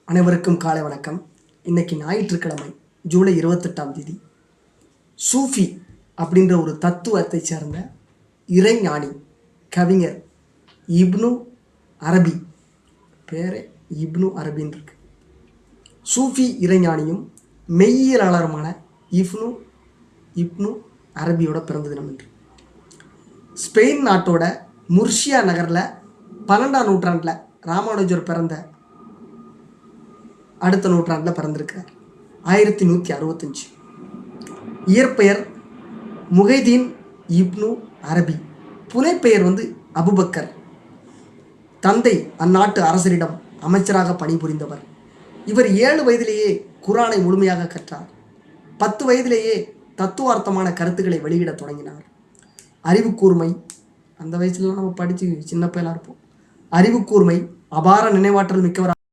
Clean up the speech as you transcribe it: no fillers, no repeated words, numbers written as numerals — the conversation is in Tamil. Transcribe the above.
அனைவருக்கும் காலை வணக்கம். இன்னைக்கு ஞாயிற்றுக்கிழமை, ஜூலை 28ஆம் தேதி. சூஃபி அப்படின்ற ஒரு தத்துவத்தை சேர்ந்த இறைஞானி கவிஞர் இப்னு அரபி, பேரே இப்னு அரபின்னு இருக்கு. சூஃபி இறைஞானியும் மெய்யியலாளருமான இப்னு அரபியோட பிறந்த தினம் என்று. ஸ்பெயின் நாட்டோட முர்ஷியா நகரில் 12ஆம் நூற்றாண்டில் ராமானுஜர் பிறந்த அடுத்த நூற்றாண்டில் பிறந்திருக்கிறார். 1165. இயற்பெயர் முஹைதீன் இப்னு அரபி, புனைப்பெயர் அபுபக்கர். தந்தை அந்நாட்டு அரசரிடம் அமைச்சராக பணிபுரிந்தவர். இவர் 7 வயதிலேயே குரானை முழுமையாக கற்றார். 10 வயதிலேயே தத்துவார்த்தமான கருத்துக்களை வெளியிட தொடங்கினார். அறிவு கூர்மை, அந்த வயசுல நம்ம படித்து சின்ன பயலாக இருப்போம். அறிவு கூர்மை, அபார நினைவாற்றல் மிக்கவர்